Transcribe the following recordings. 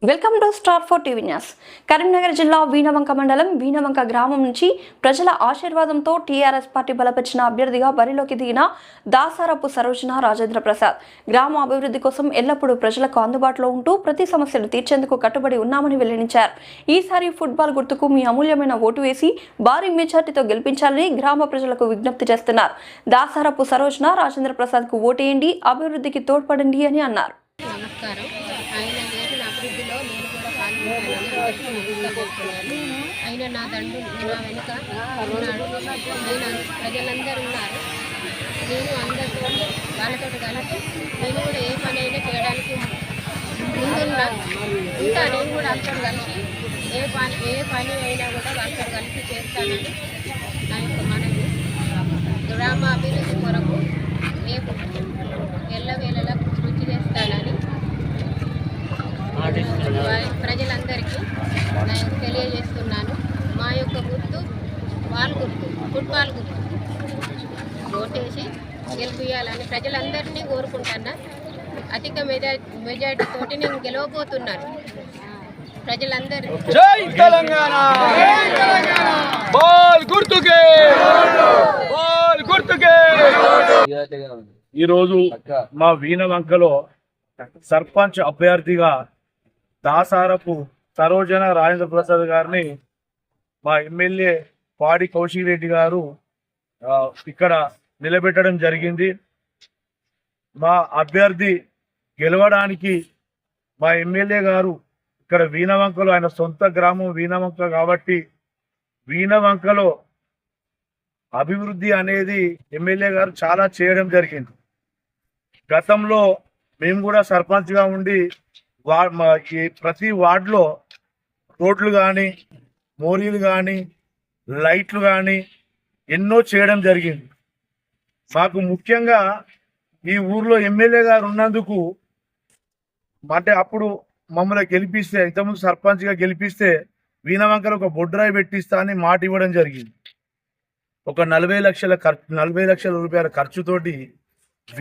Welcome to star 4 TV news. Karimnagar జిల్లా వీణవంక మండలం వీణవంక గ్రామం నుంచి ప్రజల ఆశీర్వాదంతో టీఆర్ఎస్ పార్టీ బలపరిచిన అభ్యర్థిగా బరిలోకి దిగిన దాసారపు సరోజన రాజేంద్ర ప్రసాద్ గ్రామ అభివృద్ధి కోసం ఎల్లప్పుడూ ప్రజలకు అందుబాటులో ఉంటూ ప్రతి సమస్యను తీర్చేందుకు కట్టుబడి ఉన్నామని వెల్లడించారు. ఈసారి ఫుట్బాల్ గుర్తుకు మీ అమూల్యమైన ఓటు వేసి భారీ మెజార్టీతో గెలిపించాలని గ్రామ ప్రజలకు విజ్ఞప్తి చేస్తున్నారు. దాసారపు సరోజన రాజేంద్ర ప్రసాద్ కు ఓటేయండి, అభివృద్ధికి తోడ్పడండి అని అన్నారు. నమస్కారం. ఆయన చేసిన అభివృద్ధిలో నేను కూడా పాల్గొంటానని ఆయన నా వెనుక ఉన్నాడు. ఆయన ప్రజలందరూ ఉన్నారు. నేను అందరితో వాళ్ళతో కలిసి నేను కూడా ఏ పని అయినా చేయడానికి ముందున్నా ఇంకా నేను కూడా అందరూ కలిసి ఏ పని అయినా కూడా వాళ్ళతో కలిసి చేస్తానని నా యొక్క మనవి. గ్రామ అభివృద్ధి కొరకు రేపు ఎల్లవేళలా కృషి చేస్తానని ప్రజలందరికీ నేను తెలియజేస్తున్నాను. మా యొక్క గుర్తు ఫుట్బాల్ గుర్తు ఓటేసి గెలిపియాలని ప్రజలందరినీ కోరుకుంటున్నా. అధిక మెజార్టీతోటి నేను గెలవబోతున్నాను. ప్రజలందరూ ఈరోజు మా వీణవంకలో సర్పంచ్ అభ్యర్థిగా దాసారపు సరోజన రాజేంద్ర ప్రసాద్ గారిని మా ఎమ్మెల్యే పాడి కౌశిక్ రెడ్డి గారు ఇక్కడ నిలబెట్టడం జరిగింది. మా అభ్యర్థి గెలవడానికి మా ఎమ్మెల్యే గారు ఇక్కడ వీణవంకలో ఆయన సొంత గ్రామం వీణవంక కాబట్టి వీణవంకలో అభివృద్ధి అనేది ఎమ్మెల్యే గారు చాలా చేయడం జరిగింది. గతంలో మేము కూడా సర్పంచ్గా ఉండి ప్రతి వార్డులో రోడ్లు కానీ మోరీలు కానీ లైట్లు కానీ ఎన్నో చేయడం జరిగింది. మాకు ముఖ్యంగా ఈ ఊర్లో ఎమ్మెల్యే గారు ఉన్నందుకు అంటే అప్పుడు మమ్మల్ని గెలిపిస్తే ఇంతకుముందు సర్పంచ్గా గెలిపిస్తే వీణవంకలు ఒక బొడ్రాయి పెట్టిస్తా అని మాట ఇవ్వడం జరిగింది. ఒక 40 లక్షల రూపాయల ఖర్చుతోటి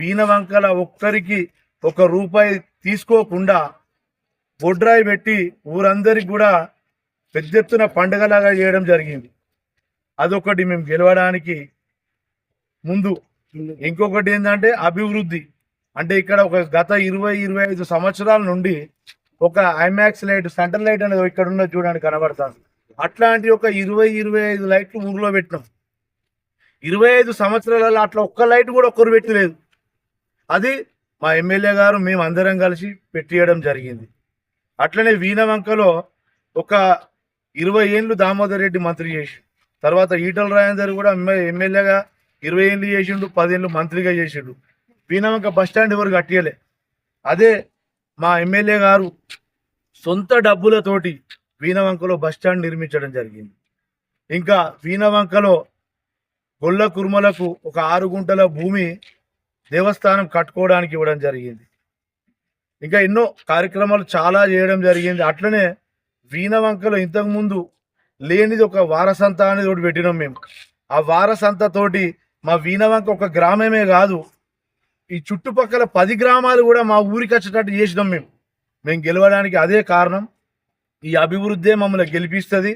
వీణవంకల ఒక్కరికి 1 రూపాయి తీసుకోకుండా బొడ్రాయి పెట్టి ఊరందరికి కూడా పెద్ద ఎత్తున పండుగలాగా చేయడం జరిగింది. అదొకటి మేము గెలవడానికి ముందు. ఇంకొకటి ఏంటంటే అభివృద్ధి. అంటే ఇక్కడ ఒక గత 20-25 సంవత్సరాల నుండి ఒక ఐమాక్స్ లైట్ సెంటర్ లైట్ అనేది ఇక్కడ ఉన్నది చూడండి కనబడుతుంది. అట్లాంటి ఒక 20-25 లైట్లు ఊర్లో పెట్టినాం. 25 సంవత్సరాలలో అట్లా ఒక్క లైట్ కూడా ఒక్కరు పెట్టలేదు. అది మా ఎమ్మెల్యే గారు మేము అందరం కలిసి పెట్టియడం జరిగింది. అట్లనే వీణవంకలో ఒక 20 ఏళ్ళు దామోదర్ రెడ్డి మంత్రి చేసి, తర్వాత ఈటల రాజేందర్ కూడా ఎమ్మెల్యేగా 20 ఏళ్ళు చేసిండు, 10 ఏళ్ళు మంత్రిగా చేసిండు. వీణవంక బస్టాండ్ ఎవరు కట్టియలే. అదే మా ఎమ్మెల్యే గారు సొంత డబ్బులతోటి వీణవంకలో బస్టాండ్ నిర్మించడం జరిగింది. ఇంకా వీణవంకలో గొల్ల కుర్మలకు ఒక 6 గుంటల భూమి దేవస్థానం కట్టుకోవడానికి ఇవ్వడం జరిగింది. ఇంకా ఎన్నో కార్యక్రమాలు చాలా చేయడం జరిగింది. అట్లనే వీణవంకలో ఇంతకుముందు లేనిది ఒక వారసంత అనేది ఒకటి పెట్టినాం మేము. ఆ వారసంతతోటి మా వీణవంక ఒక గ్రామమే కాదు, ఈ చుట్టుపక్కల 10 గ్రామాలు కూడా మా ఊరికి వచ్చేటట్టు చేసినాం మేము గెలవడానికి. అదే కారణం. ఈ అభివృద్ధే మమ్మల్ని గెలిపిస్తుంది.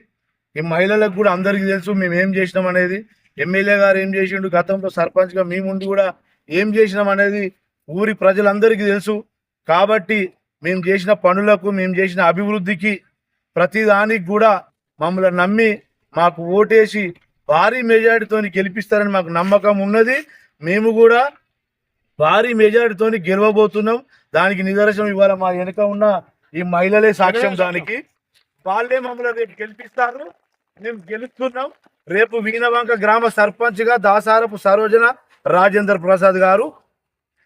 ఈ మహిళలకు కూడా అందరికీ తెలుసు మేము ఏం చేసినాం అనేది. ఎమ్మెల్యే గారు ఏం చేసిండు, గతంలో సర్పంచ్గా మేముండి కూడా ఏం చేసినాం అనేది ఊరి ప్రజలందరికీ తెలుసు. కాబట్టి మేము చేసిన పనులకు మేము చేసిన అభివృద్ధికి ప్రతిదానికి కూడా మమ్మల్ని నమ్మి మాకు ఓటేసి భారీ మెజారిటీతో గెలిపిస్తారని మాకు నమ్మకం ఉన్నది. మేము కూడా భారీ మెజారిటీతో గెలవబోతున్నాం. దానికి నిదర్శనం ఇవాళ మా వెనుక ఉన్న ఈ మహిళలే సాక్ష్యం. దానికి వాళ్ళే మమ్మల్ని రేపు గెలిపిస్తారు. మేము గెలుస్తున్నాం. రేపు వీణవంక గ్రామ సర్పంచ్గా దాసారపు సరోజన రాజేంద్ర ప్రసాద్ గారు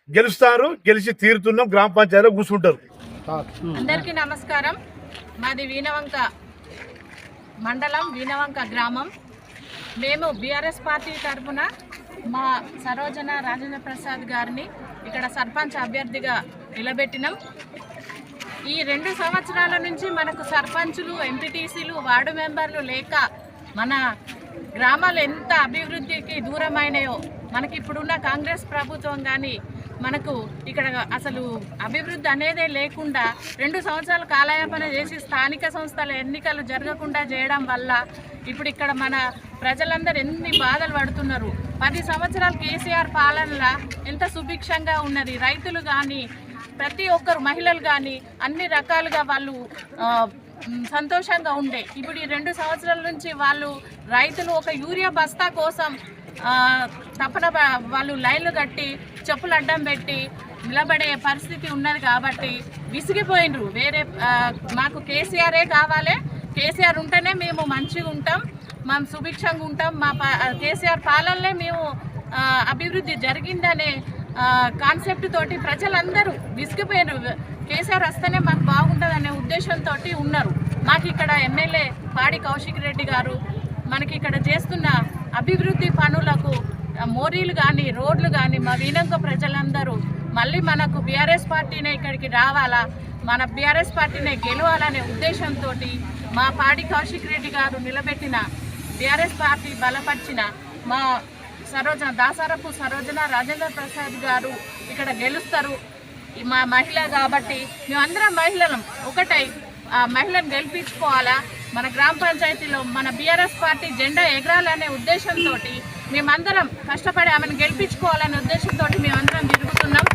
గెలుస్తారు. గెలిచి తీరుతున్నాం. గ్రామ పంచాయతీలో కూర్చుంటారు. అందరికీ నమస్కారం. మాది వీణవంక మండలం వీణవంక గ్రామం. మేము బీఆర్ఎస్ పార్టీ తరఫున మా సరోజన రాజేంద్ర ప్రసాద్ గారిని ఇక్కడ సర్పంచ్ అభ్యర్థిగా నిలబెట్టినాం. ఈ 2 సంవత్సరాల నుంచి మనకు సర్పంచులు, ఎంపీటీసీలు, వార్డు మెంబర్లు లేక మన గ్రామాలు ఎంత అభివృద్ధికి దూరమైనాయో మనకి ఇప్పుడున్న కాంగ్రెస్ ప్రభుత్వం కానీ మనకు ఇక్కడ అసలు అభివృద్ధి అనేదే లేకుండా 2 సంవత్సరాలు కాలయాపన చేసి స్థానిక సంస్థల ఎన్నికలు జరగకుండా చేయడం వల్ల ఇప్పుడు ఇక్కడ మన ప్రజలందరూ ఎన్ని బాధలు పడుతున్నారు. 10 సంవత్సరాలు కేసీఆర్ పాలనలో ఎంత సుభిక్షంగా ఉన్నది. రైతులు కానీ ప్రతి ఒక్కరు మహిళలు కానీ అన్ని రకాలుగా వాళ్ళు సంతోషంగా ఉండే. ఇప్పుడు ఈ 2 సంవత్సరాల నుంచి వాళ్ళు రైతులు ఒక యూరియా బస్తా కోసం తప్పన వాళ్ళు లైన్లు కట్టి చెప్పులు అడ్డం పెట్టి నిలబడే పరిస్థితి ఉన్నది కాబట్టి విసిగిపోయినరు. వేరే మాకు కేసీఆరే కావాలి, కేసీఆర్ ఉంటేనే మేము మంచిగా ఉంటాం, మేము సుభిక్షంగా ఉంటాం, మా కేసీఆర్ పాలనలే మేము అభివృద్ధి జరిగిందనే కాన్సెప్ట్ తోటి ప్రజలందరూ విసిగిపోయినారు. కేసీఆర్ వస్తేనే మాకు బాగుంటుందనే ఉద్దేశంతో ఉన్నారు. మాకు ఇక్కడ ఎమ్మెల్యే పాడి కౌశిక్ రెడ్డి గారు మనకి ఇక్కడ చేస్తున్న అభివృద్ధి పనులకు మోరీలు కానీ రోడ్లు కానీ మా వీణంక ప్రజలందరూ మళ్ళీ మనకు బీఆర్ఎస్ పార్టీనే ఇక్కడికి రావాలా, మన బీఆర్ఎస్ పార్టీనే గెలవాలనే ఉద్దేశంతో మా పాడి కౌశిక్ రెడ్డి గారు నిలబెట్టిన బీఆర్ఎస్ పార్టీ బలపరిచిన మా దాసారపు సరోజన రాజేంద్ర ప్రసాద్ గారు ఇక్కడ గెలుస్తారు. మా మహిళ కాబట్టి మేమందరం మహిళలం ఒకటై మహిళను గెలిపించుకోవాలా, మన గ్రామ పంచాయతీలో మన బీఆర్ఎస్ పార్టీ జెండా ఎగరాలనే ఉద్దేశంతో మేమందరం కష్టపడి ఆమెను గెలిపించుకోవాలనే ఉద్దేశంతో మేమందరం తిరుగుతున్నాం.